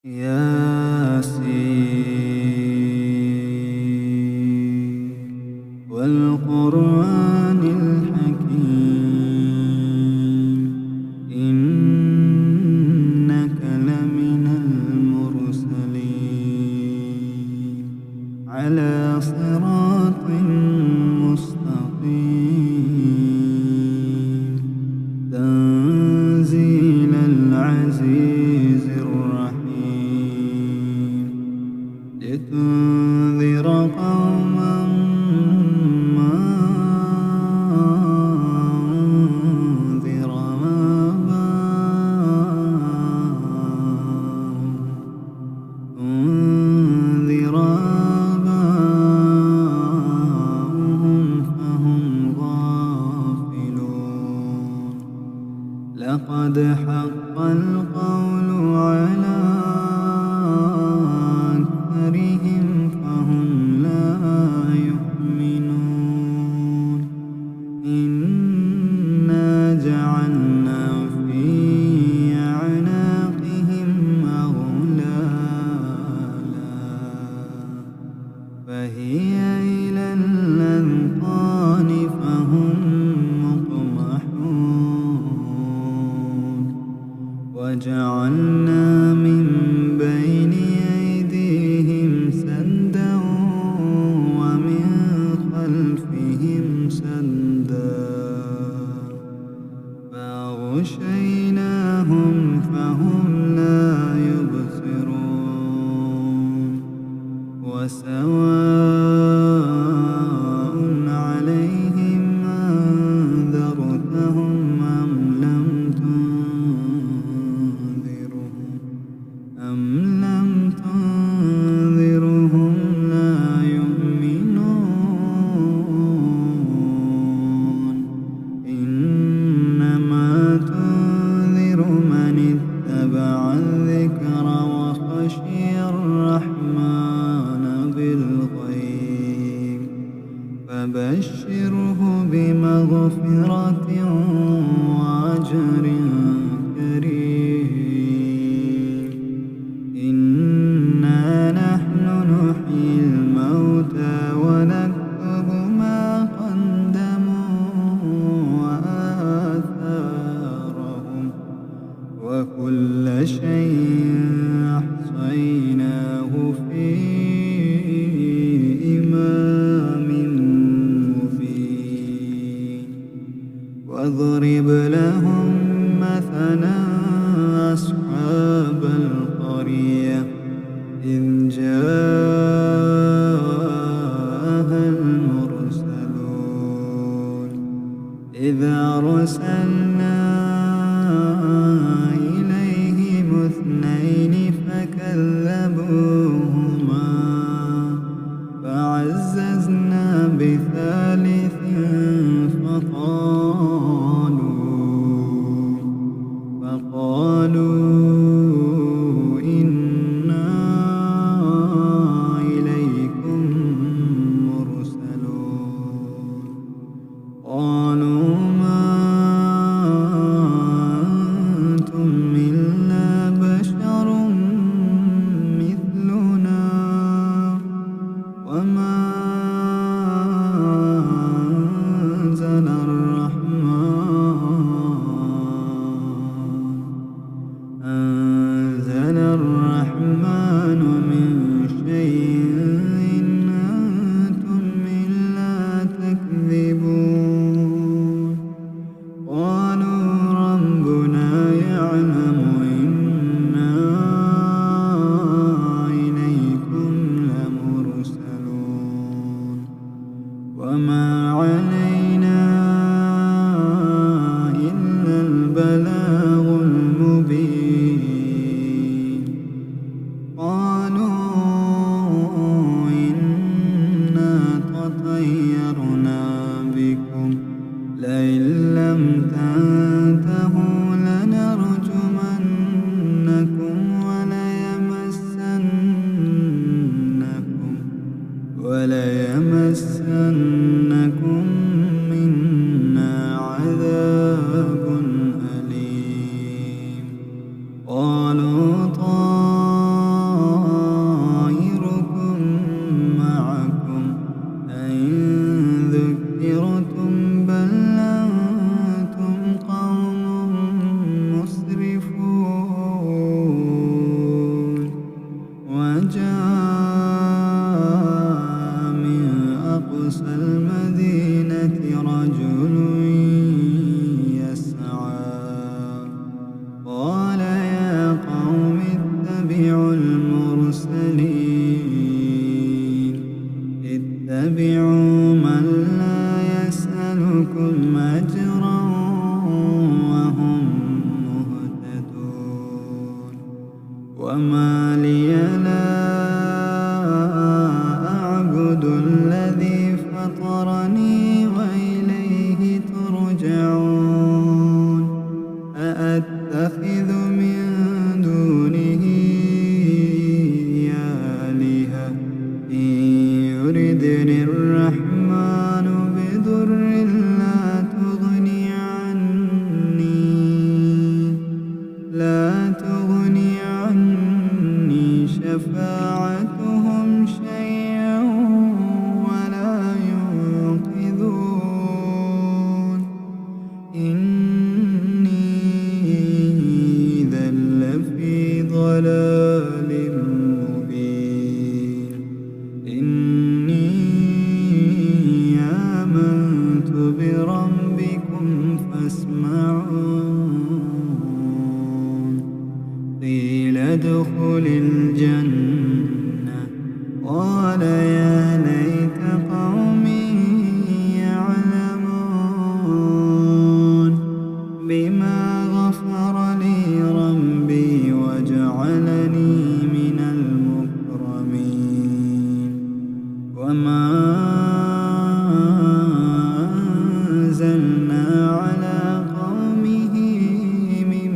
ياسين والقرآن الحكيم إنك لمن المرسلين على صراط مستقيم تنزيل العزيز الرحيم لتنذر قوما ما أنذر آباؤهم فهم غافلون لقد حق القول على أكثرهم فهم لا يؤمنون إنا جعلنا في أعناقهم أغلالا فهي إلى الأذقان فهم مقمحون وجعلنا من بين أيديهم سدا ومن خلفهم سدا فأغشيناهم فهم لا يبصرون وسواء عليهم أنذرتهم أم لم تنذرهم لا يؤمنون إنما تنذر من اتبع الذكر وخشي الرحمن بالغيب فبشره بمغفرة وأجر كريم إنا نحن نحيي الموتى ونكتب ما قدموا وآثارهم وكل شيء أحصيناه في إمام مبين واضرب لهم مثلا أصحاب القرية إذ جاءها المرسلون إذ أرسلنا إليهم اثنين فكذبوهما فعززنا بثالث فقالوا إنا إليكم مرسلون قالوا ما أنتم إلا بشر مثلنا وما أنزل الرحمن من شيء إن أنتم إلا تكذبون قالوا ربنا يعلم إنا إليكم لمرسلون وما علينا إلا البلاغ المبين قالوا إنا تطيرنا بكم لئن لم تنتهوا لنرجمنكم وليمسنكم منا عذاب. قالوا وما لي لا أعبد الذي فطرني وإليه ترجعون أأتخذ من دونه آلهة إن يردني الرحمن بضر لا تغني عني شفاعتهم شيئا ولا ينقذون إني إذا لفي ضلال مبين إني آمنت بربكم فاسمعون قيل ادخل الجنة قال يا ليت قومي يعلمون بما غفر لي ربي وجعلني من المكرمين وما أنزلنا على قومه من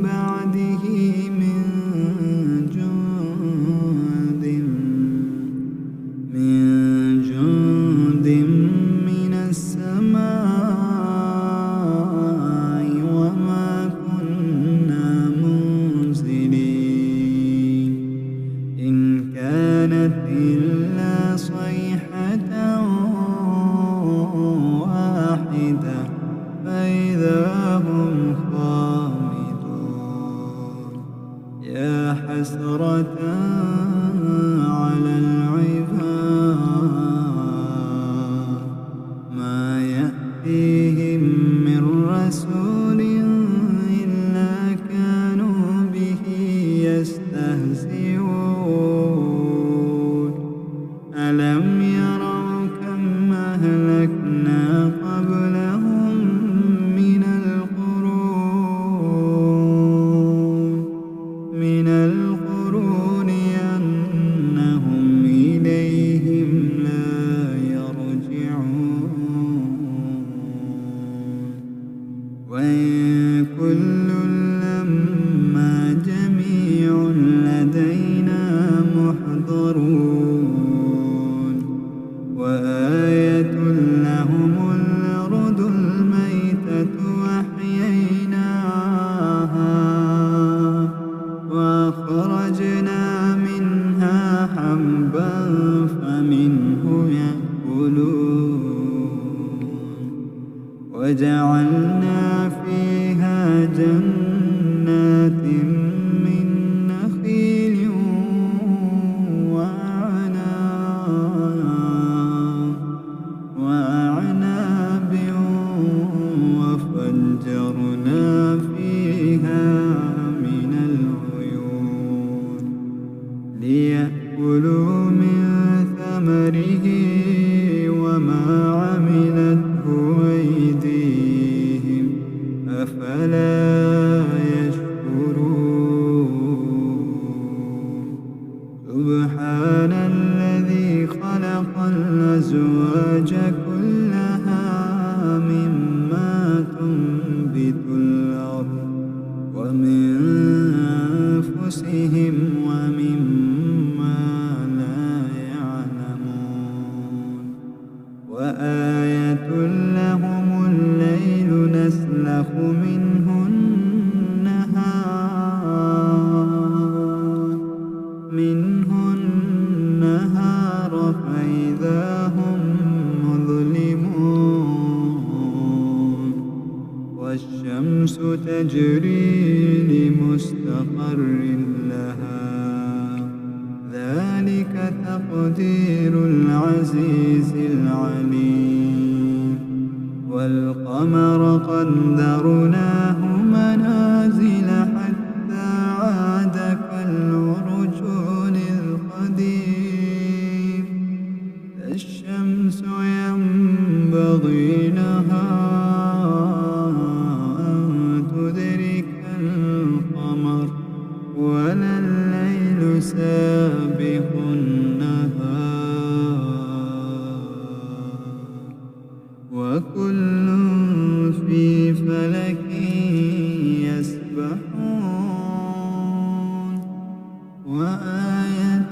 بعده من جند من السماء وما كنا منزلين إن كانت إلا صيحة واحدة فإذا هم خامدون يا حسرة على العباد ما يأتيهم من رسول إلا كانوا به يستهزئون ألم يروا كم أهلكنا قبلهم من القرون أنهم إليهم لا يرجعون وإن كل لما جميع لدينا محضرون وآية لهم الأرض الميتة أحييناها وأخرجنا منها حبا فمنه يأكلون وجعلنا فيها جنات من نخيل وأعناب وفجرنا فيها من العيون ليأكلوا من ثمره وما عملته أيديهم أفلا يشكرون سبحان الذي خلق الأزواج كلها مما تنبت الأرض ومن أنفسهم ومما لا يعلمون وآية لهم الليل نسلخ منه النهار فإذا هم مظلمون والشمس تجري لمستقر لها ذلك تقدير العزيز العليم والقمر قدرناه منازل حتى عاد كالعرجون القديم الشمس ينبغي لها أن تدرك القمر ولا الليل سابق النهار وكل في فلك يسبحون وآية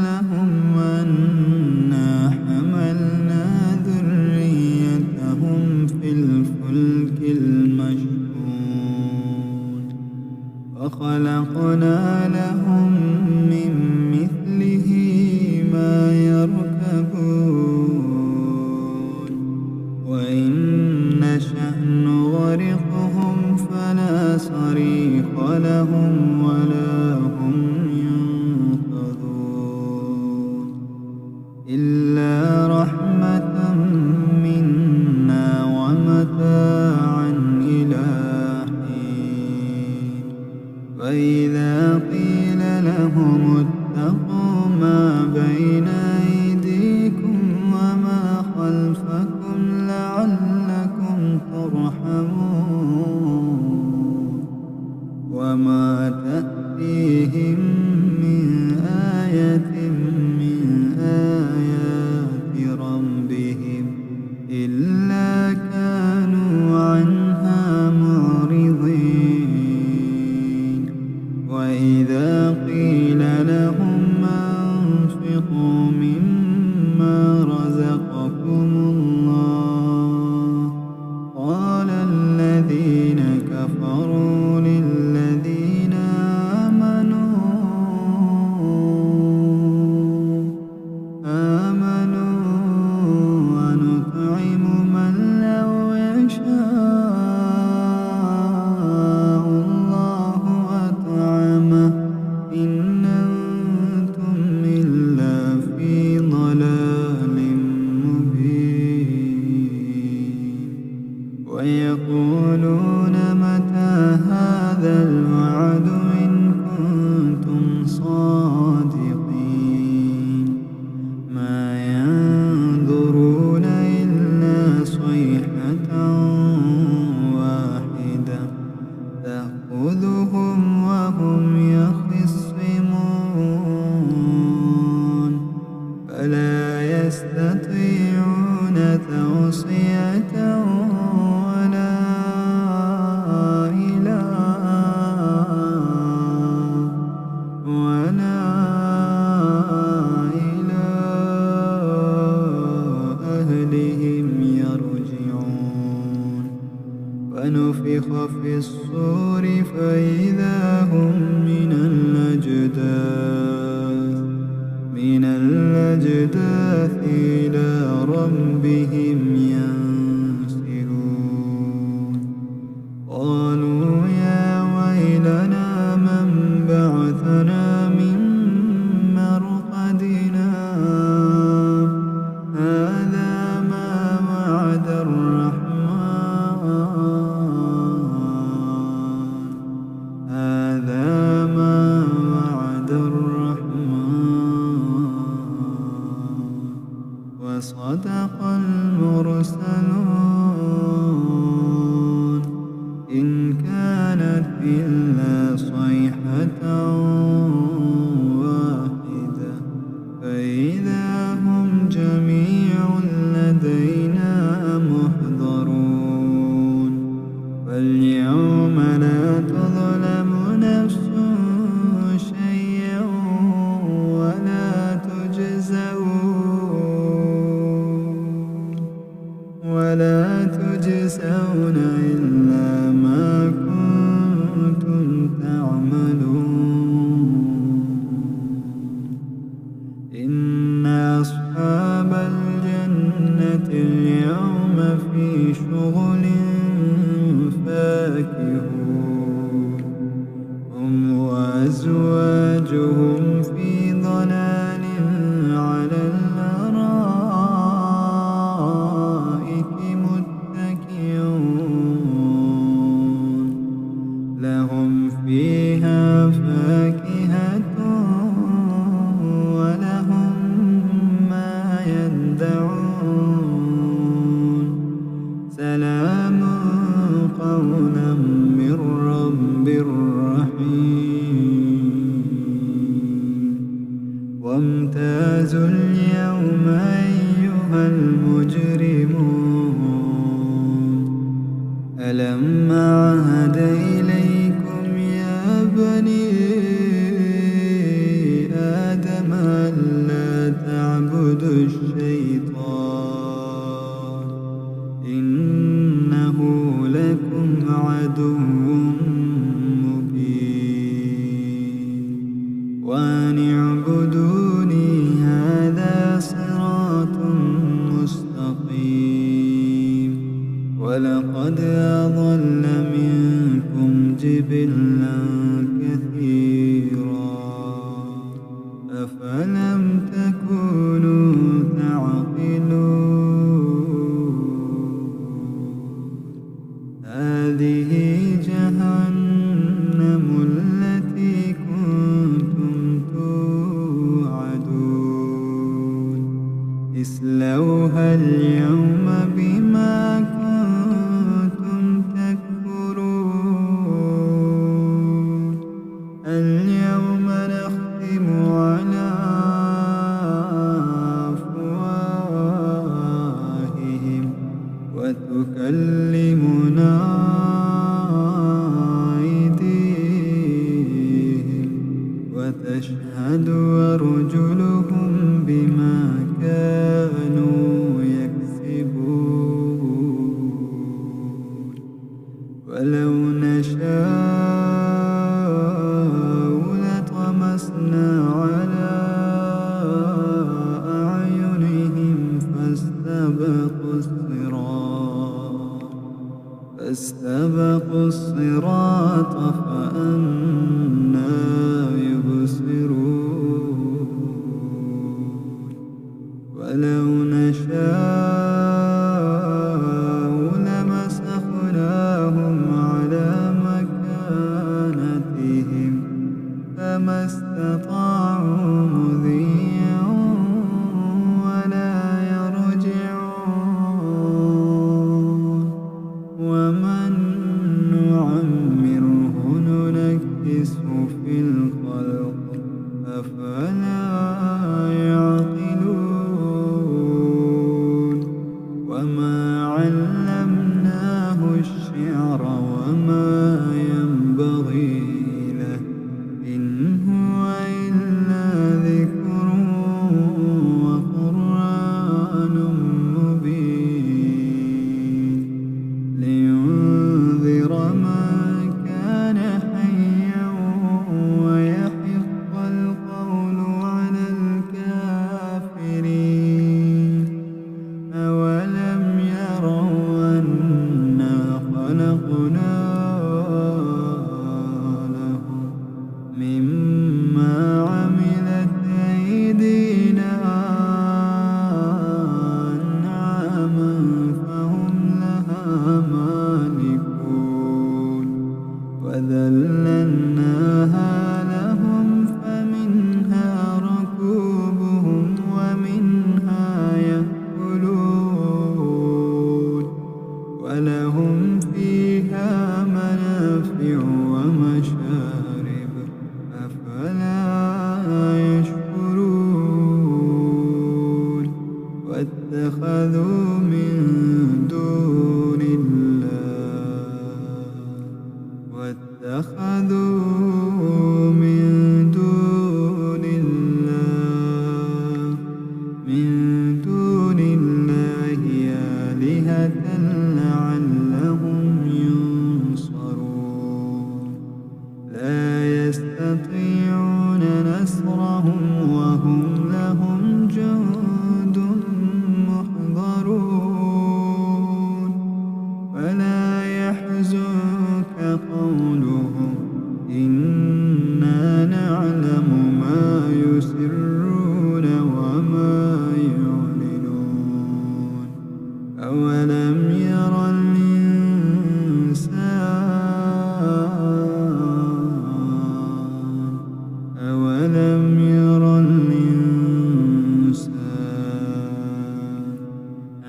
لهم أنا حملنا ذريتهم في الفلك المشحون وخلقنا لهم من مثله ما يركبون وإن نشأ نغرقهم فلا صريخ لهم ولا هم ينقذون إلا رحمة منا ومتاعا إلى حين فإذا قيل لهم اتقوا ما بين أيديكم وما خلفكم لعلكم ترحمون وما تأتيهم من آية من آيات ربهم إلا كانوا عنها معرضين وإذا قيل لهم أنفقوا مما رزقكم الله قال الذين كفروا للذين آمنوا ونطعم من لو يشاء الله أطعمه إن أنتم إلا في ضلال مبين ويقولون متى هذا الوعد إن كنتم صادقين ما ينظرون إلا صيحة واحدة تأخذهم وهم يخصمون فلا يستطيعون توصية ولا إلى أهلهم يرجعون ونفخ في الصور فإذا هم من الأجداث إلى ربهم ينسلون قالوا يا ويلنا من بعثنا من مرقدنا هذا ما وعد الرحمن وصدق المرسلون إن كانت إلا صيحة واحدة فإذا هم جميع لدينا محضرون فاليوم لا تظلم نفس شيئا ولا تجزون إلا ما كنتم تعملون إن أصحاب الجنة اليوم في شغل فاكهون هم وأزواجهم في ضلال على الأرائك متكئون لهم فيها فاكهة ولهم ما يدعون سلام قولا من رب رحيم وامتازوا اليوم أيها المجرمون ألم أعهد إليكم يا بني آدم ألا تعبدوا الشيطان إنه لكم عدو مبين وأن اعبدوني هذا صراط مستقيم ولقد أضل منكم جبلا كثيرا أفلم تكونوا تعقلون هذه جهنم التي كنتم توعدون اصلوها اليوم بما كنتم تكفرون اليوم نختم على أفواههم وتكلمنا أيديهم وتشهد أرجلهم بما كانوا يكسبون ولو نشاء لطمسنا على أعينهم فاستبقوا الصراط فأنى يبصرون ولو نشاء لمسخناهم على مكانتهم فما استطاعوا مضيا ولا يرجعون ومن نعمره ننكسه في الخلق أفلا يعقلون وما علمناه الشعر وما ينبغي له إن هو إلا ذكر وقرآن مبين لينذر من كان حيا ويحق القول على الكافرين أولم يروا أنا خلقنا لهم مما عملت أيدينا أنعاما فهم لها مالكون وذللناها لهم فمنها ركوبهم ومنها يأكلون ولهم فيها منافع ومشارب أفلا يشكرون واتخذوا من دون الله آلهة لعلهم ينصرون لا يستطيعون نصرهم وهم لهم جند محضرون فلا يحزنك قولهم إنا نعلم ما يسرون وما يعلنون أولم يرى الإنسان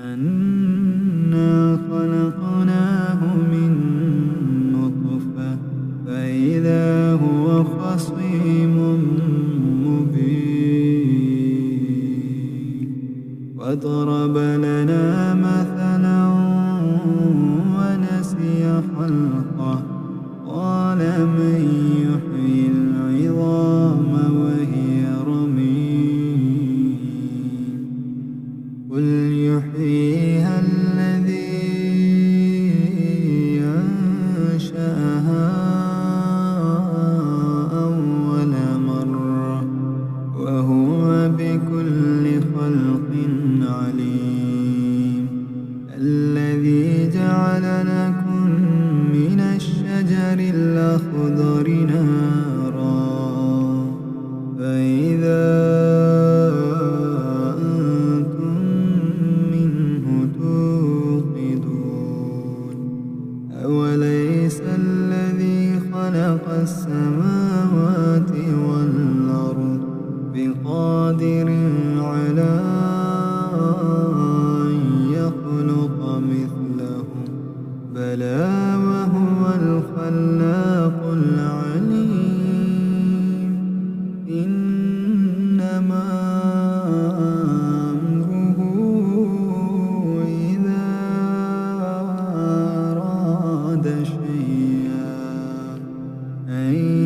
أنا خلقناه من نطفة فإذا هو خصيم مبين وضرب لنا مثلا ونسي خلقه قال من يحيي العظام وهي رميم قل يحييها الذي أنشأها أول مرة وهو بكل خلق عليم الذي جعل لكم من الشجر الأخضر نارا فإذا أنتم منه توقدون أوليس الذي خلق السماوات والأرض بقادر على أن يخلق مثلهم بلى وهو الخلاق العليم إنما أمره إذا أراد شيئا أن